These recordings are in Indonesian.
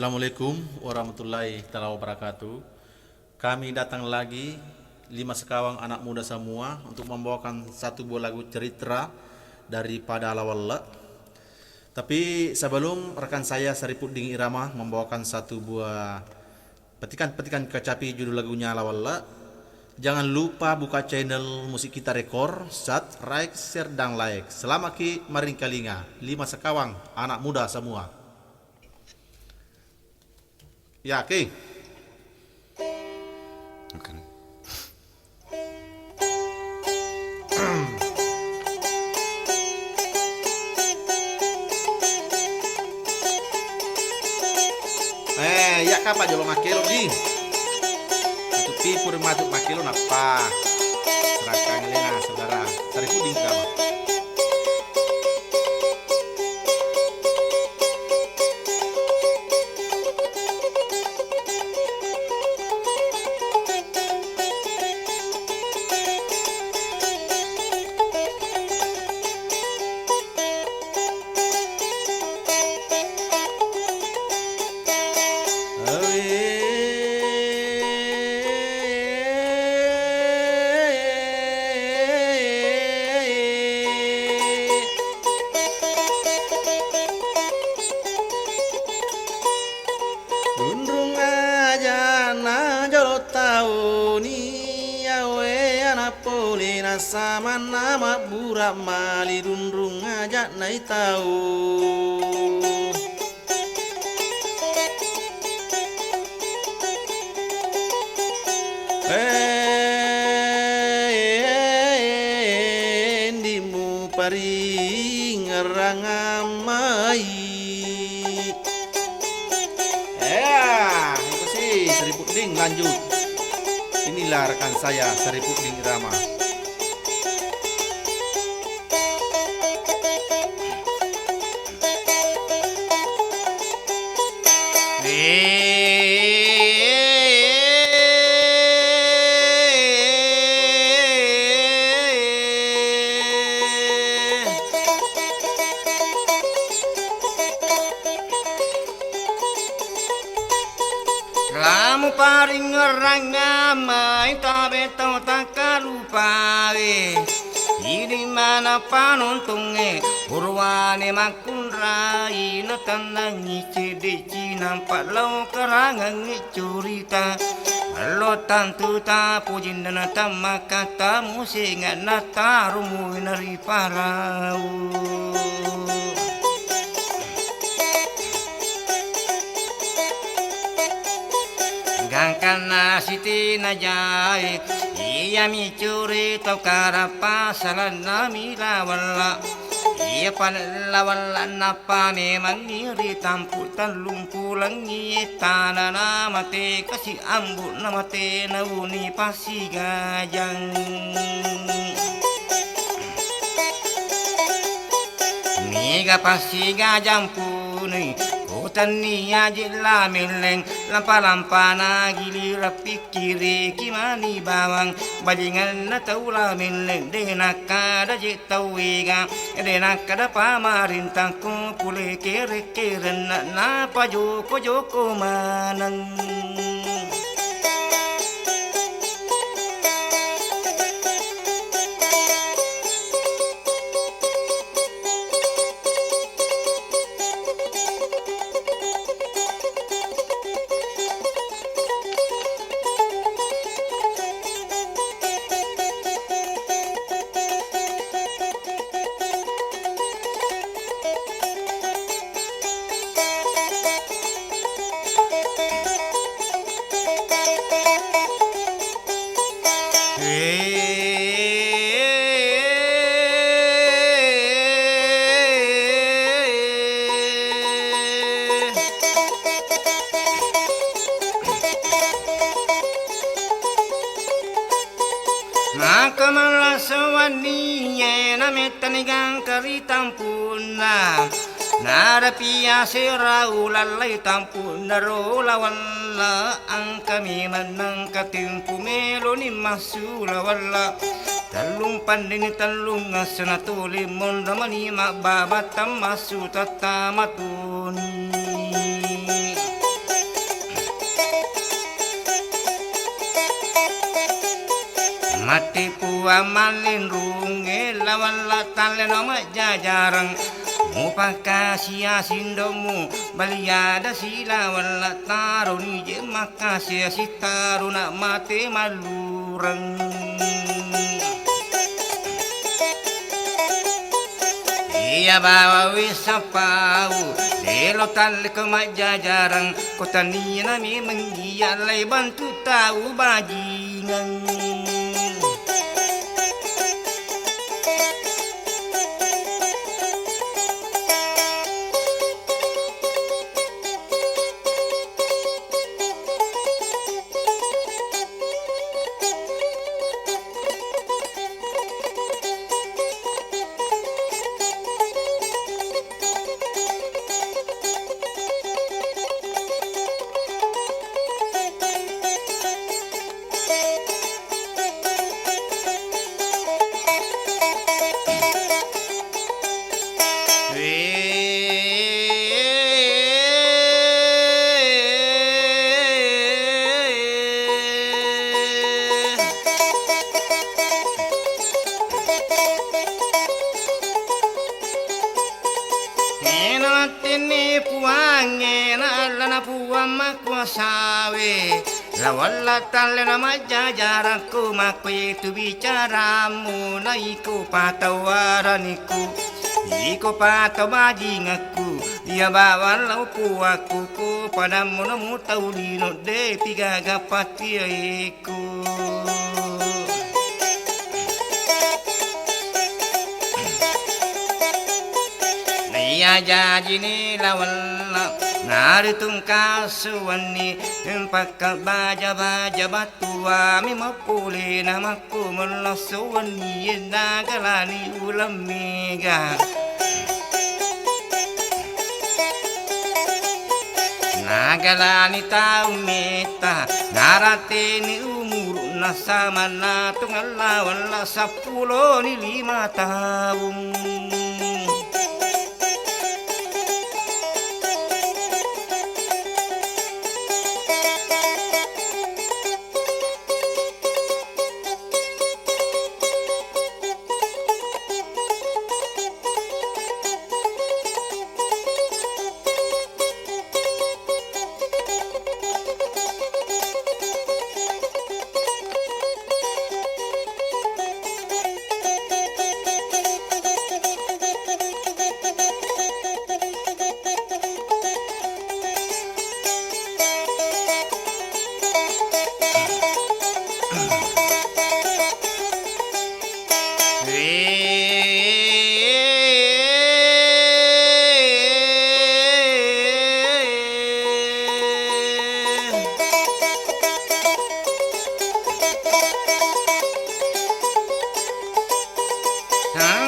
Assalamualaikum warahmatullahi wabarakatuh. Kami datang lagi 5 sekawang anak muda semua untuk membawakan satu buah lagu cerita daripada Alawalla. Tapi sebelum rekan saya Saripuddin Irama membawakan satu buah petikan-petikan kecapi judul lagunya Alawalla, jangan lupa buka channel Musik Kita Rekor, subscribe, share, dan like. Selamat ki maring kalinga 5 sekawang anak muda semua. Ya, oke. Bukan. Ya kapa jolo makelo di. Satu tipu masuk makelo napa? Serahkan lena saudara. Saripuddin kapa? Dundrung aja na jolo tau ni awe anak polina sama nama burak mali dundrung aja nai tau. Dimu paring ngerangamai. Itu sih Saripuddin lanjut. Inilah rekan saya Saripuddin Irama. Kamu paring ngerangamai tabe tau takalupae. Di mana panontonge urwane makunrai na tanangi cedeci nampak lau kerangan cerita. Lo tantu ta pujin dan tamaka tamu singat na tarumu nari parau. Gangkana siti na jai iya mi curi tau karapa salan na milawala iya panlawala napa memang ngiri tampu talung pulang tanah na mate kasih ambu na mate na uni pasi gajang niga pasi gajang puni Tania jela meleng lampa-lampa na gilira pikiri kimani bawang bajingan na taula meleng denaka da jitawiga denaka da pamarintang ko pule kere-kere na pa joko manang. Nakamala sawaniye na metanigang karitampuna Narapia sira ulalay tampuna rola wala ang kami manang katimpu melo ni masula wala talung pandini talung asana tuli monda mani mababatam masu tatamatuni mati puwa malin runge lawan latan nama jajarang mupaka sia sindomu baliada sila wala taruni je makasih si taruna mate malurang iya bawa wisapau delo tal ke majajarang kota ni nami menggiyalai bantu tahu bajingan tini puange na lana puang makuasawe lawala talena majajaraku maku itu bicaramu na iku patawaraniku iku patau bajingaku dia bawa lau puaku ku padamu namu tau lino de tiga gapati iku iya jadi ni lawan naritung kasuani empaka baja batua mi mapuli namaku melasuani nagalani ulam mega nagalani tau meta narateni umur nasama na tunggal lawan la 10 ni 5 tahun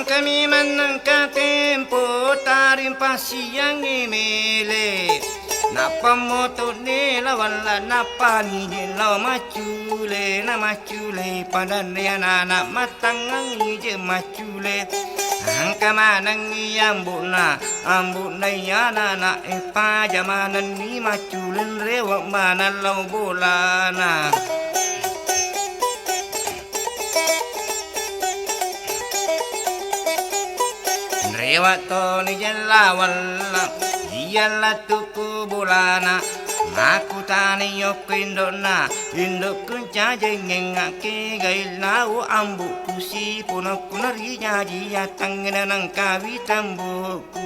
kami menangka tempo tarim pasiang emele napa moto ne lawala napa ni lo macule na macule pada ne anak matangang je macule angka manang ambuna ambuna yana epa jamanan ni maculen rewak mana lo bolana Rewato ni jalla walla iyalla tuku bulana aku tani yok indona indok kunca jengengake gail nau ambu kusi punok kunari jaji atang nang kawi tambuku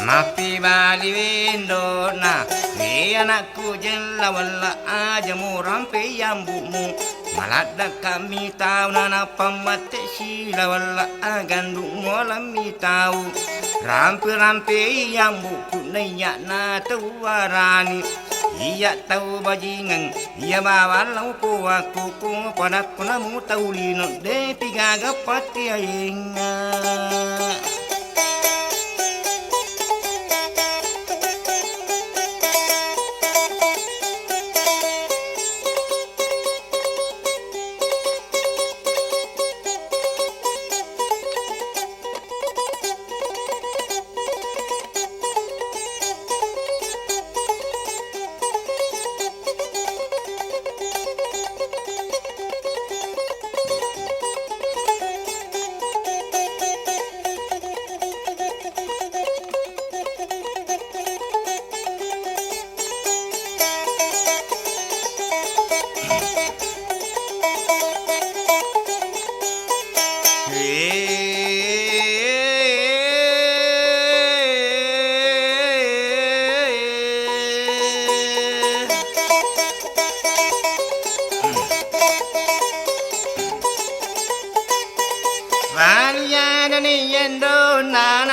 Mapi bali wendona ni anakku jella walla aja mu rampe yambumu malada kami tahu nana pamate sila walla agandu molami tahu rampe yambuku naya na tuwarani iya tahu bajingan iya bawa lau ku aku ku padaku namu tahu lino de tiga gapati ayenga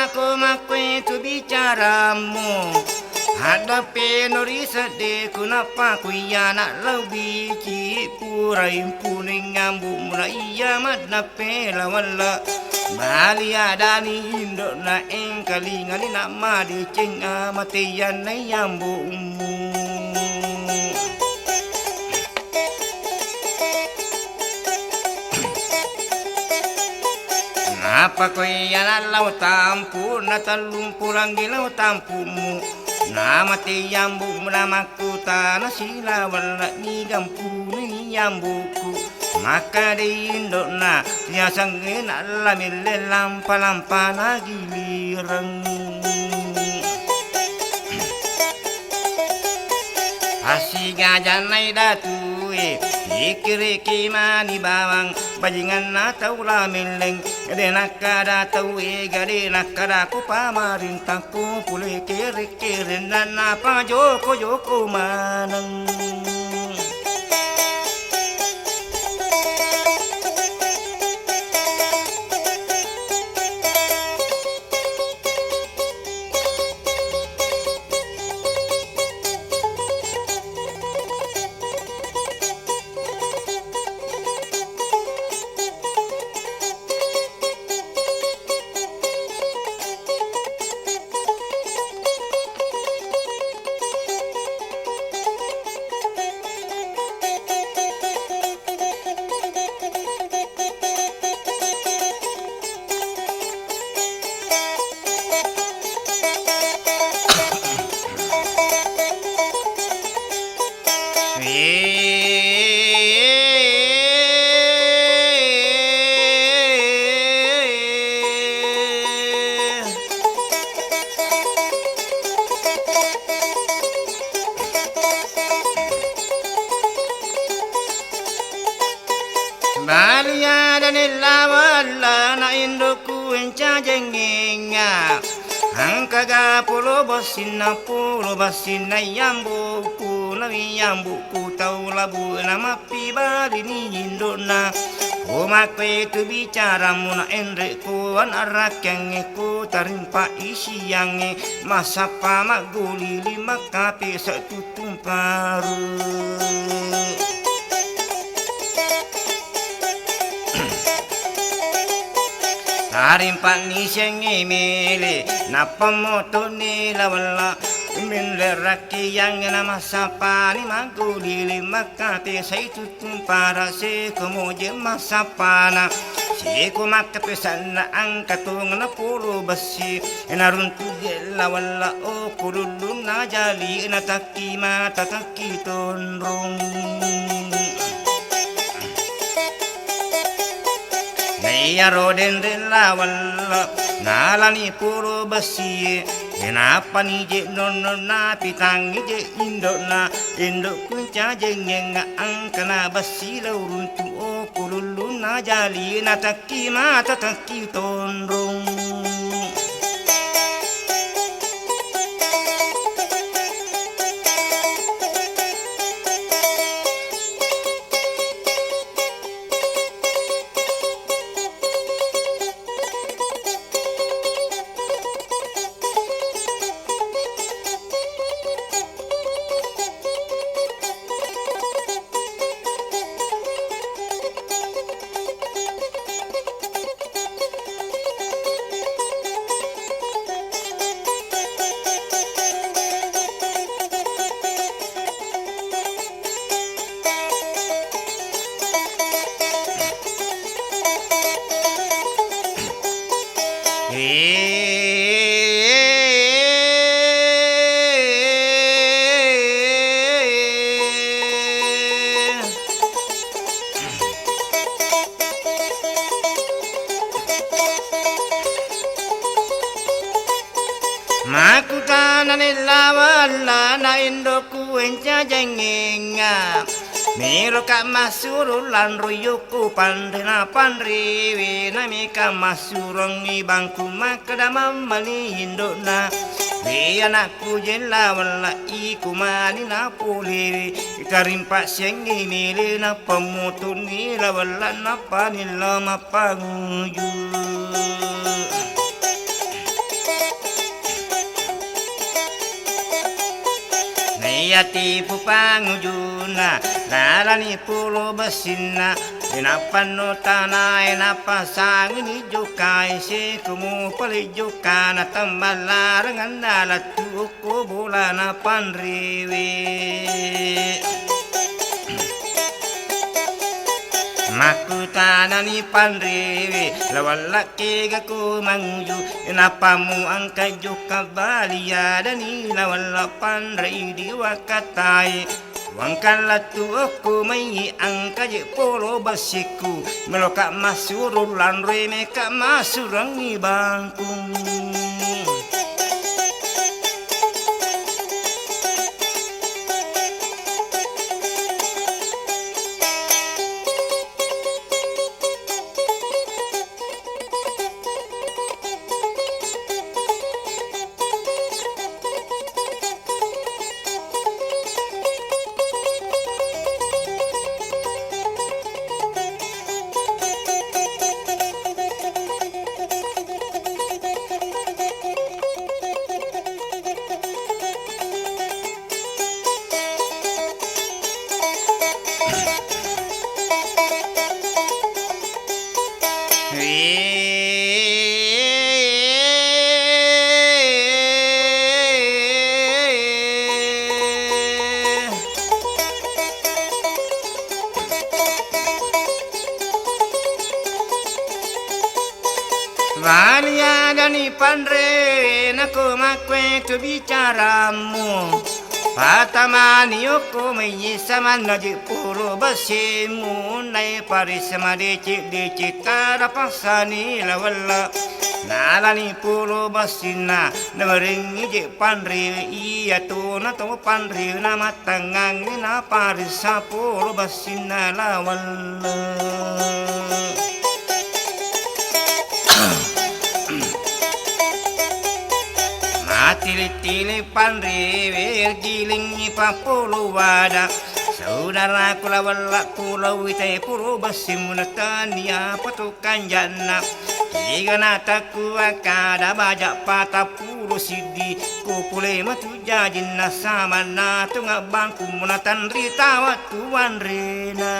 Aku makwe tu bicaramu hadapi nuri sedih kenapa ku ya nak lebih cipurai puning ngambu mulai ya madape lawala bali ada ni indo na engkali ngali nak madi cing amatian na yambu apa ko yana lau tampu na talung pulang gilau tampumu nama te yambu namaku tanah sila wala ni gampu ni yambuku maka de indo na ya sangin alla mille lampa lampa na gilirang asiga janai datu ikiri kimani bawang bajingan na taula mileng gade nakada tau gade nakada ku pamarintah ku pule kiri kiri dan apa joko joko manang Balia dan wala na indoku enca jengenga angkaga pulo basin na yambuku na yambuku tau labu nama pibali ni indona umakwe tu bicaramu na enreku an arakange ku tarimpa isiyange masapa maguli lima kape satu tumparu tarimpan ni senge mele napamoto ni lawala min leraki yang nama sapa ni maguli lima kate saitu para se kemoje masapana se ko makapesan na angkatung na puro basi narun tuge lawala o kurulun na jali na takima tataki tonrong Naya roden rela wala nalani puro basi kenapa ni je nono na pitang je indo kunca jengenga angkana basi laurun tu o kululu na jali na taki mata taki tonrong Makutana nila wala na indoku enca jengenga Miro ka masurulan ruyuku pandena pandriwi nami ka masurong ibangku makadamam mani indona Di anakku jela wala iku mani na puli ikarimpa sengi mili na pamutu nila wala na panila mapanguju Nayati pupangujuna Nalani pulo basina Dinapano tanay napasang inijukai Si kumupalijuka na tambalarangan Nalatu ko bula na panriwi Makutana ni panriwi lawalaki gaku mangju inapamu ang kayo kabaliyada ni lawala panri di wakatai wangkalatu aku mai ang kaje polo basiku meloka masurulan reme ka masurang ibangku Vania dani pandre naku makwe tu bicaramu Patamani aku menyisaman naji puro basimu Nai parisama dicik karapasani lawala Nalani puro basina Namaringi jik pandre iya tu nato pandre Nama tangang na parisa puro basina lawala Tili-tili panriwir giling ipapulu wada Saudara kula wala pulau itai puro basimunatan ya patukan jana Tiga nataku akada bajak patah puro sidi Kupule matu jajin nasama natu ngabangku munatan rita watuan rena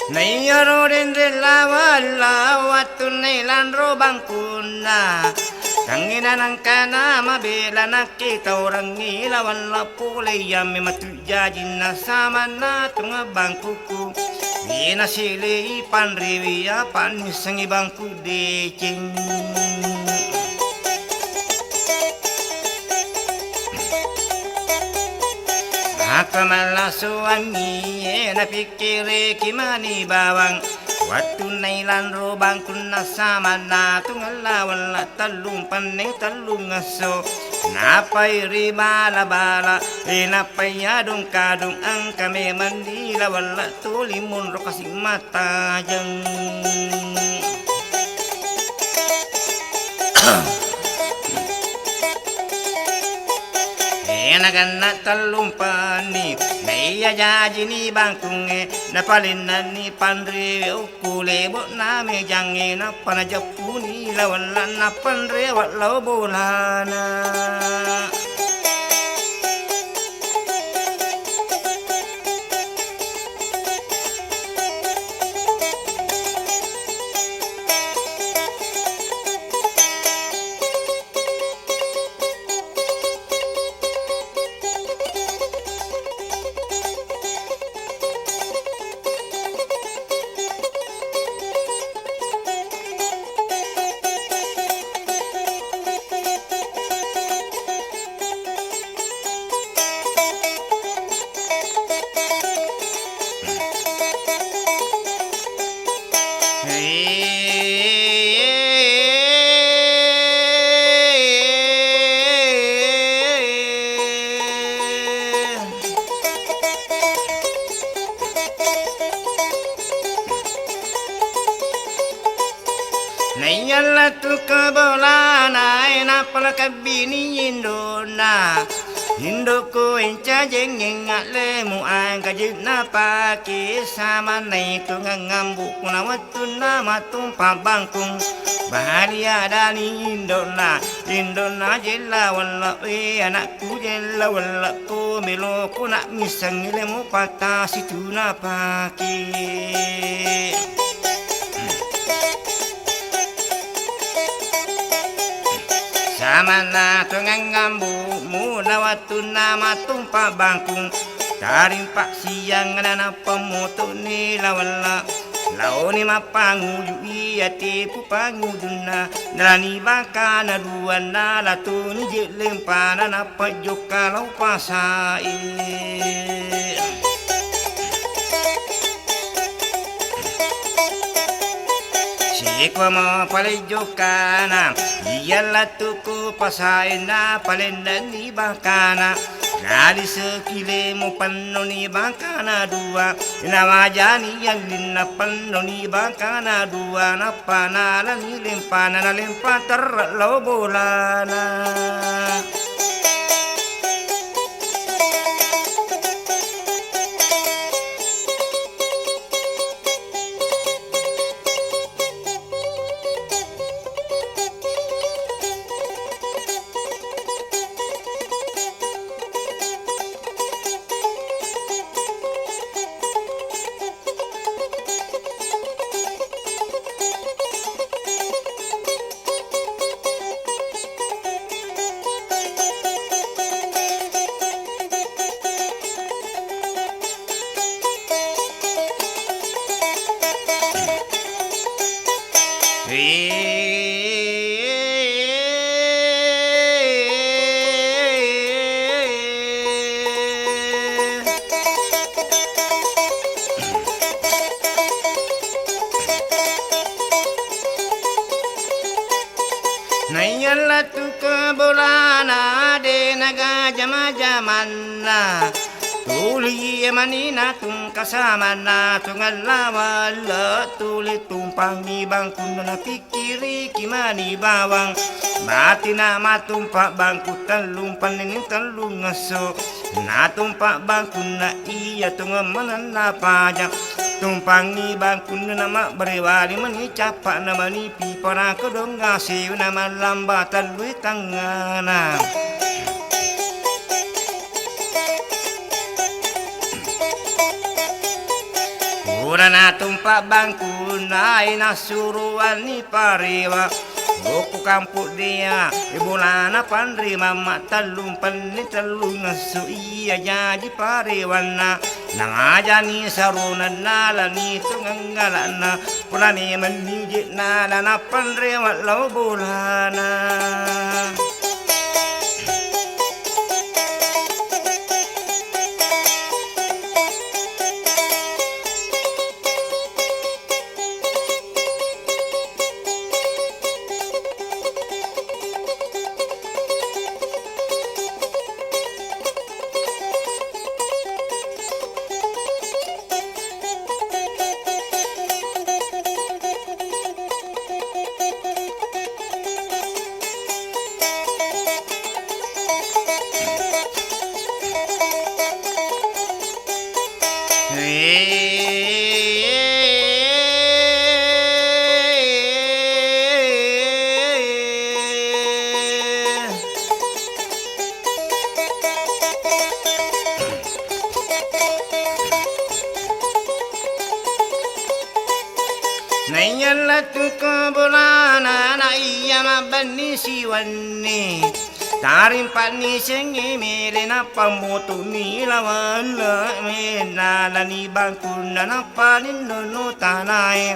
Nayaro dendre lawala watu nailan robang kuna Tangina ng kana mabela nakita orang ilawan la pulay yami matujajin na sama na tunga bangkuku Di na sili panriwiya panisang ibang kudecing Maka malasuan niye napikiri kimani bawang Waktu nailan robang kuna sama na tungalawan la talung paneng talung aso Napay ribala-bala napay adong kadong ang kami mandila wala tulimun ro kasing matajang Enagan na talumpan ni Naya jaji ni bangkunge Napalin na ni pandre Ukule bo na me jange Napanajapuni lawalan na pandre Walau bolana Nayala tu kabolana Napala kabini indona Indo ko inca jengeng ale mu ang kajit na paki sama na ito ngambu kuna watu na matumpa bangkung bahagia dari Indona jela wala anakku jela wala ko melo ko nak misang ilmu patah situ na paki sama na tungang ngambu muna watu na matumpa bangkung tarim pak siang na pemoto ni lawala lao ni mapanguju iya tipu panguduna nalani baka na dua na latu ni jelempana na pajok kalau pasai Sikwa mo palijokana Iyala tuku pasain na palendan ni bakana Gali sekile mo pano ni bakana dua Inawajani yang lina pano ni bakana dua Napanalan ni lempana na lempa terlalu bolana Nayala tu kebolana de naga jama-jamanna Tuli manina tung kasamana tungal lawala Tuli tumpang ni bangku na pikiri kimani bawang Mati na matumpak bangku talumpan ini talung ngaso Natumpak bangku na iya tunga manana pajak Tumpangi bangku nama berewali mani capak nama ni pipara kedong ngasih nama lambatan lui tangana Urana tumpak bangku nai nasuruan ni parewa Oku kampuk dia Ibulana pandri mama talumpan ni talung ngaso iya jadi parewana Nang aja ni saruna nala ni tunganggalana Pulani menijit nala na pandri walau bulana Nayalatukaburana na iyamabani siwanni tarim pani sengi mele na pamoto nilawan na lani bangkuna na panin no tanay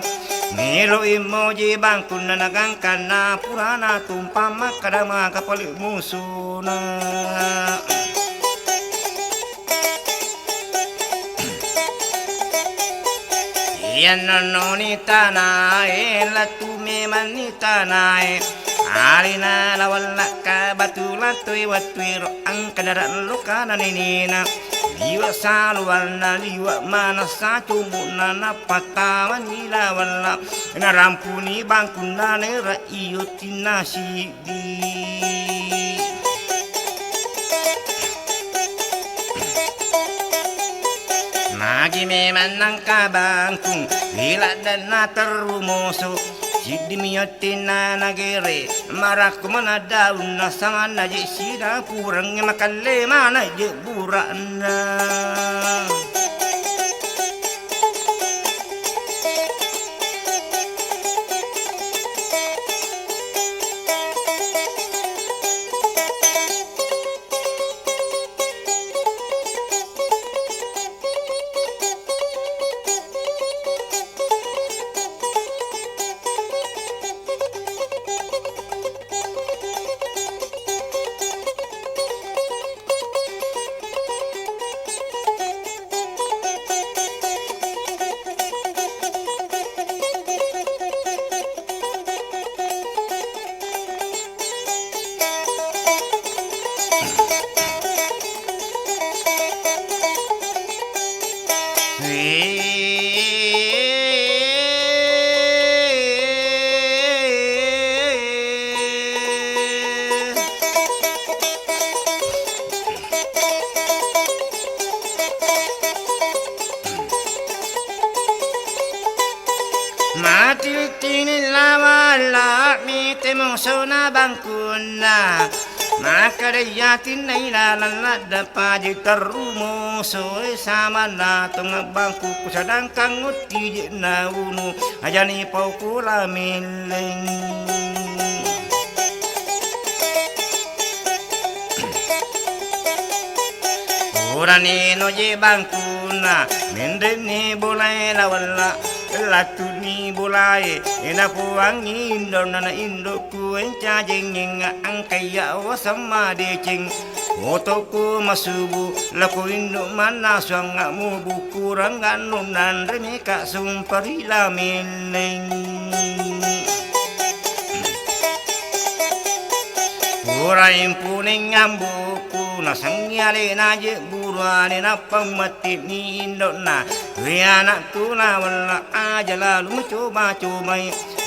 melo emoji bangkuna nagangkana purana tumpama kadama kapali musuna. Yan no ni tanay la tume man ni tanay alina la wala ka batula toy watwiro ang kadaran lokana ninina liwa saluwal na liwa mana sa tumuna na pataman nila wala narampuni bangkuna ne ra iyo tinasidi. Magi memang nangka bangkung Bila dan na terumuso Jadi miyatin na nagere Maraku mana daun na sama na je sida Purang makan lema na je burak na. Matitinin lawala mite muso na bangkuna Makadayatin na ilalalada pa di terumuso Sama na itong bangku ko sa dangkang uti na uno Ayan ipaw ko lamiling. Uranino je bangkuna Mendeni bulay lawala Latu ni bulay ina puang indo na indo ku enca jengeng ang kaya sama decing Oto ku masubu laku indo mana suang mu bukurang ganunan remeka sumpari lameleng. Puraim puning ambuku na sangyali na je buruan na pamati ni indo na anak tu na wala aja lalu coba-coba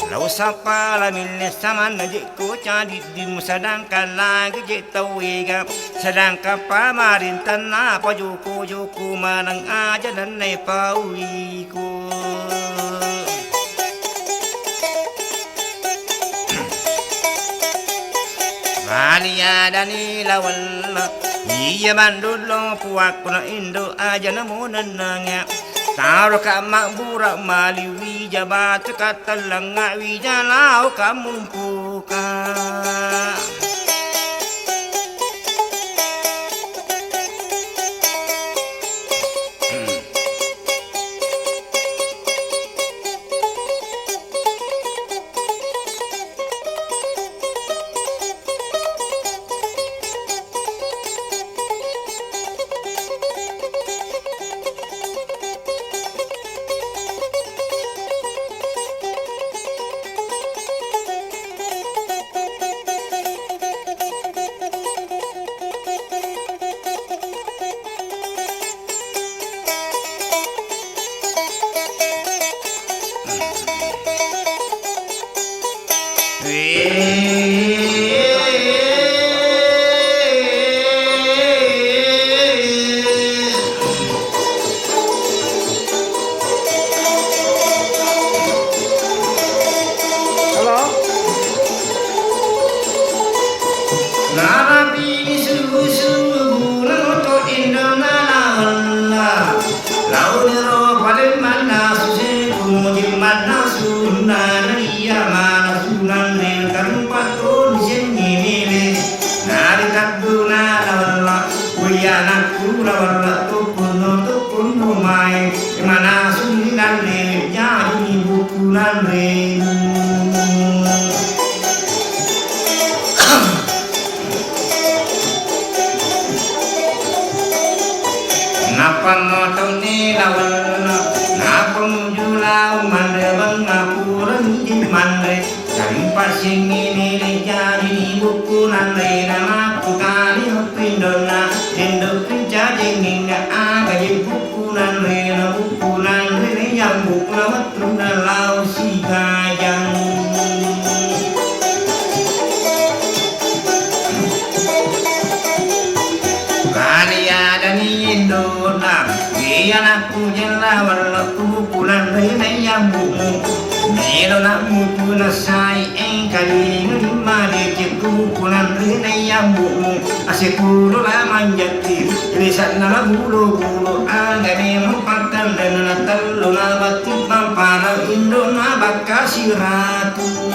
lau sapa la milne sama najik ko cadi dim sedangkan lagi je tawega sedangkan pamarintan na pa joko manang aja dan nai pauiku. Malia dani lawala iya bandulong puak na indo aja namo nananga Taro ka makburak mali wijabat katalang nga wijalau kamumpuka. bukunan renu. Napa ngotong ni lawan, napa mujulau mande bangapuran di mande, dari pasing ini jadi bukunan rena aku kali hopindona, endo jadi ninga aga di bukunan rena yang bukna matruna lau si gajang. Indona, biar aku jelah walaku pulang dari yang buku. Melona buku nasai kali lima deceku pulang dari yang buku. Asepulu lah manjati, lisan nala bulu agak mempakkan dan teluna batu pampana Indona bakasi ratu.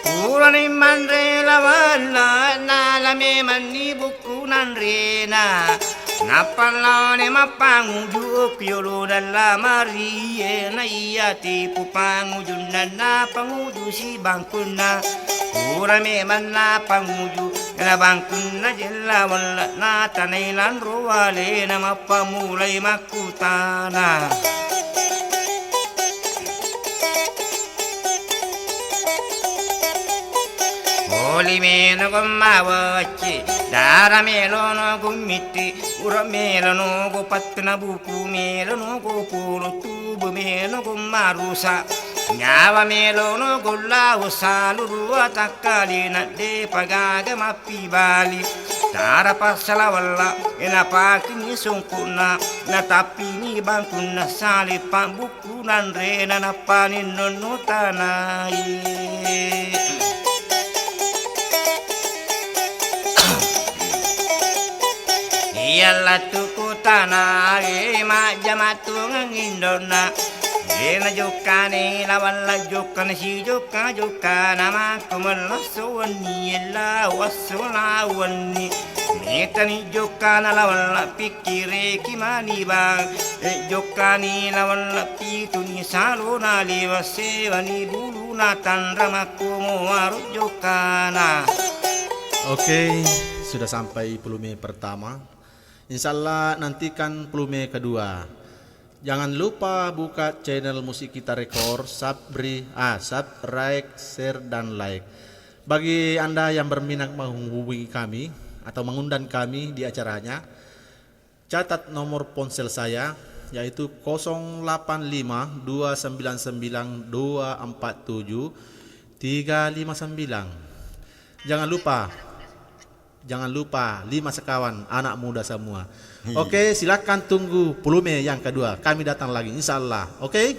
Purani mandre lawala nalame mani bukunan rena. Napalane mapangujuk yolo dalla marie na iya tipu pangujun na panguju si bangkuna. Purame manna panguju na bangkuna jella wala na tanailan roale na mapamulay makutana. Oli meno gommawachi, dara melono gummiti, ura melono go patna buku melono go polo tubu melo gommarusa, nyawa melono go lausa lurua takkali na de pagaga mapibali, dara pasala walla ena pakini sungkuna, na tapi ni bangkuna sali pambukunan rena na panin nono tanai. Yalla tuku tanah ma jamatu ngindona ena jokane lawan la jokane si joka nama kumala sowani la wasula wani metani jokana lawan la pikire kimani bang jokani lawan la pituni salona lewase wani buluna tandrama kumo waru jokana. Oke, sudah sampai Plume pertama. Insyaallah nantikan Plume kedua. Jangan lupa buka channel Musik Kita Rekor, subscribe, share dan like. Bagi Anda yang berminat menghubungi kami atau mengundang kami di acaranya, catat nomor ponsel saya yaitu 085299247359. Jangan lupa 5 sekawan anak muda semua. Oke, silakan tunggu Plume yang kedua. Kami datang lagi insyaallah. Oke?